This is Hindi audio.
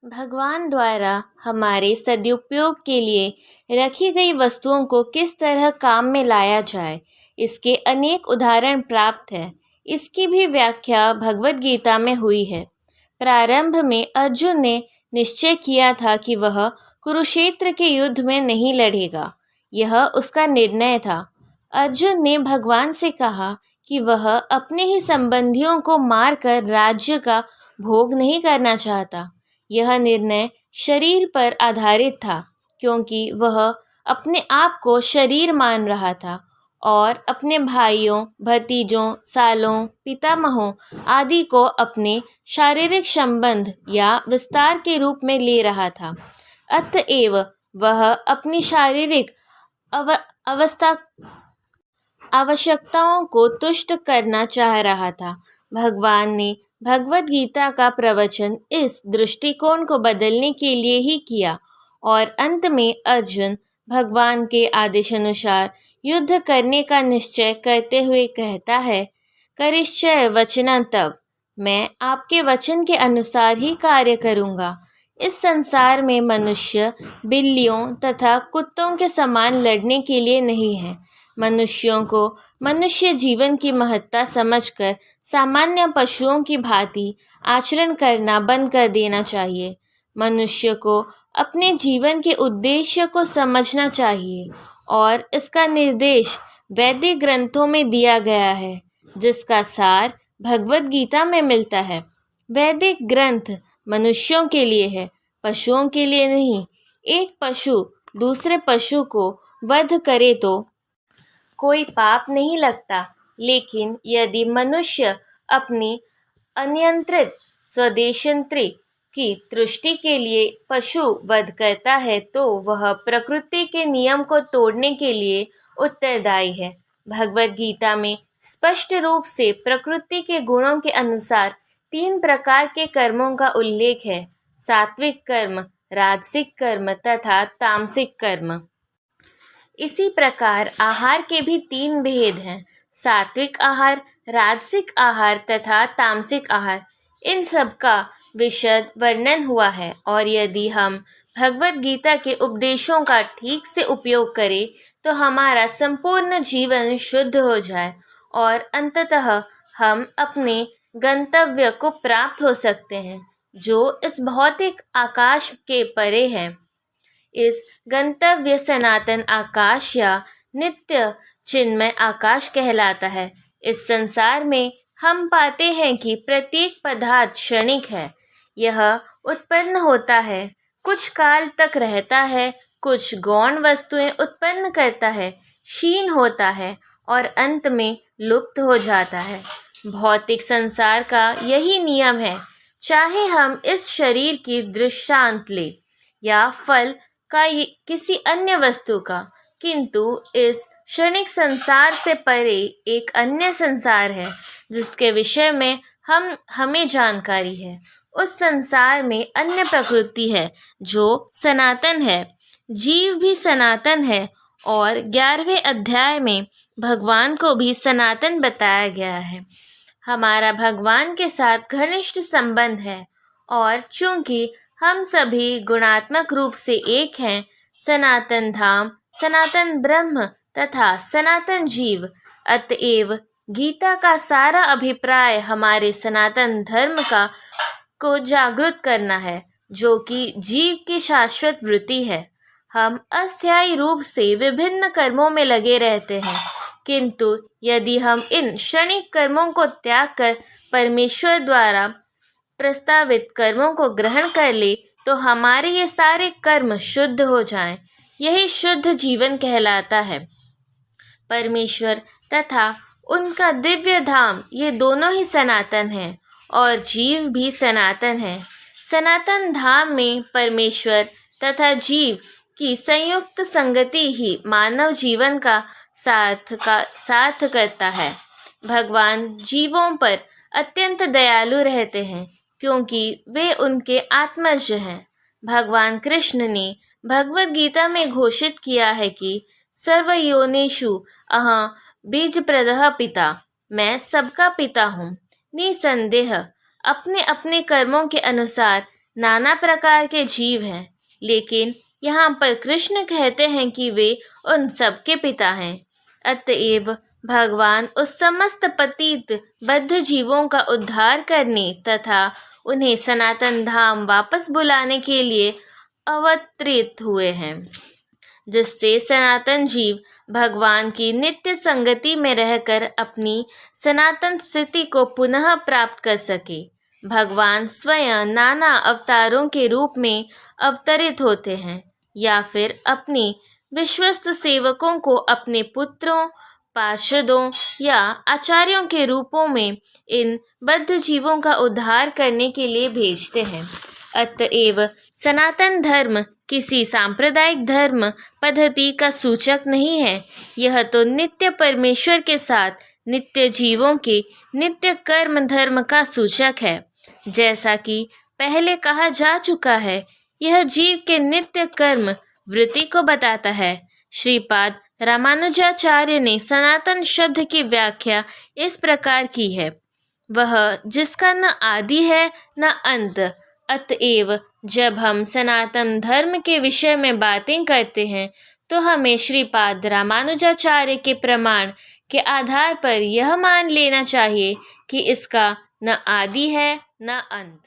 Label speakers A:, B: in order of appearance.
A: भगवान द्वारा हमारे सदुपयोग के लिए रखी गई वस्तुओं को किस तरह काम में लाया जाए, इसके अनेक उदाहरण प्राप्त हैं। इसकी भी व्याख्या भगवद गीता में हुई है। प्रारंभ में अर्जुन ने निश्चय किया था कि वह कुरुक्षेत्र के युद्ध में नहीं लड़ेगा। यह उसका निर्णय था। अर्जुन ने भगवान से कहा कि वह अपने ही संबंधियों को मारकर राज्य का भोग नहीं करना चाहता। यह निर्णय शरीर पर आधारित था, क्योंकि वह अपने आप को शरीर मान रहा था और अपने भाइयों, भतीजों, सालों, पितामहों आदि को अपने शारीरिक संबंध या विस्तार के रूप में ले रहा था। अतएव वह अपनी शारीरिक अवस्था आवश्यकताओं को तुष्ट करना चाह रहा था। भगवान ने भगवद गीता का प्रवचन इस दृष्टिकोण को बदलने के लिए ही किया और अंत में अर्जुन भगवान के आदेशानुसार युद्ध करने का निश्चय करते हुए कहता है, करिष्य वचनं तव, मैं आपके वचन के अनुसार ही कार्य करूँगा। इस संसार में मनुष्य बिल्लियों तथा कुत्तों के समान लड़ने के लिए नहीं है। मनुष्यों को मनुष्य जीवन की महत्ता समझकर सामान्य पशुओं की भांति आचरण करना बंद कर देना चाहिए। मनुष्य को अपने जीवन के उद्देश्य को समझना चाहिए और इसका निर्देश वैदिक ग्रंथों में दिया गया है, जिसका सार भगवद गीता में मिलता है। वैदिक ग्रंथ मनुष्यों के लिए है, पशुओं के लिए नहीं। एक पशु दूसरे पशु को वध करे तो कोई पाप नहीं लगता, लेकिन यदि मनुष्य अपनी अनियंत्रित स्वदेशांतरी की तुष्टि के लिए पशु वध करता है तो वह प्रकृति के नियम को तोड़ने के लिए उत्तरदायी है। भगवद गीता में स्पष्ट रूप से प्रकृति के गुणों के अनुसार 3 प्रकार के कर्मों का उल्लेख है: सात्विक कर्म, राजसिक कर्म तथा तामसिक कर्म। इसी प्रकार आहार के भी 3 भेद हैं: सात्विक आहार, राजसिक आहार तथा तामसिक आहार। इन सब का विशद वर्णन हुआ है और यदि हम भगवद गीता के उपदेशों का ठीक से उपयोग करें तो हमारा संपूर्ण जीवन शुद्ध हो जाए और अंततः हम अपने गंतव्य को प्राप्त हो सकते हैं, जो इस भौतिक आकाश के परे है। इस गंतव्य सनातन आकाश या नित्य चिन्मय आकाश कहलाता है। इस संसार में हम पाते हैं कि प्रत्येक पदार्थ क्षणिक है। यह उत्पन्न होता है, कुछ काल तक रहता है, कुछ गौण वस्तुएं उत्पन्न करता है, क्षीण होता है और अंत में लुप्त हो जाता है। भौतिक संसार का यही नियम है। चाहे हम इस शरीर की दृष्टांत लें या फल का किसी अन्य वस्तु का, किंतु इस क्षणिक संसार से परे एक अन्य संसार है जिसके विषय में हमें जानकारी है। उस संसार में अन्य प्रकृति है जो सनातन है। जीव भी सनातन है और 11वें अध्याय में भगवान को भी सनातन बताया गया है। हमारा भगवान के साथ घनिष्ठ संबंध है और चूंकि हम सभी गुणात्मक रूप से एक हैं, सनातन धाम, सनातन ब्रह्म तथा सनातन जीव, अतएव गीता का सारा अभिप्राय हमारे सनातन धर्म को जागृत करना है, जो कि जीव की शाश्वत वृत्ति है। हम अस्थायी रूप से विभिन्न कर्मों में लगे रहते हैं, किंतु यदि हम इन क्षणिक कर्मों को त्याग कर परमेश्वर द्वारा प्रस्तावित कर्मों को ग्रहण कर ले तो हमारे ये सारे कर्म शुद्ध हो जाएं। यही शुद्ध जीवन कहलाता है। परमेश्वर तथा उनका दिव्य धाम, ये दोनों ही सनातन हैं और जीव भी सनातन है। सनातन धाम में परमेश्वर तथा जीव की संयुक्त संगति ही मानव जीवन का साथ करता है। भगवान जीवों पर अत्यंत दयालु रहते हैं, क्योंकि वे उनके आत्मज हैं। भगवान कृष्ण ने भगवद गीता में घोषित किया है कि सर्वयोनिषु अहं बीजप्रदः पिता, मैं सबका पिता हूँ। निसंदेह अपने अपने कर्मों के अनुसार नाना प्रकार के जीव हैं, लेकिन यहाँ पर कृष्ण कहते हैं कि वे उन सबके पिता हैं। अतएव भगवान उस समस्त पतित बद्ध जीवों का उद्धार करने तथा उन्हें सनातन धाम वापस बुलाने के लिए अवतरित हुए हैं, जिससे सनातन जीव भगवान की नित्य संगति में रहकर अपनी सनातन स्थिति को पुनः प्राप्त कर सके। भगवान स्वयं नाना अवतारों के रूप में अवतरित होते हैं या फिर अपने विश्वस्त सेवकों को अपने पुत्रों, पार्षदों या आचार्यों के रूपों में इन बद्ध जीवों का उद्धार करने के लिए भेजते हैं। अतएव सनातन धर्म किसी सांप्रदायिक धर्म पद्धति का सूचक नहीं है। यह तो नित्य परमेश्वर के साथ नित्य जीवों के नित्य कर्म धर्म का सूचक है। जैसा कि पहले कहा जा चुका है, यह जीव के नित्य कर्म वृत्ति को बताता है। श्रीपाद रामानुजाचार्य ने सनातन शब्द की व्याख्या इस प्रकार की है, वह जिसका न आदि है न अंत। अतएव जब हम सनातन धर्म के विषय में बातें करते हैं तो हमें श्रीपाद रामानुजाचार्य के प्रमाण के आधार पर यह मान लेना चाहिए कि इसका न आदि है न अंत।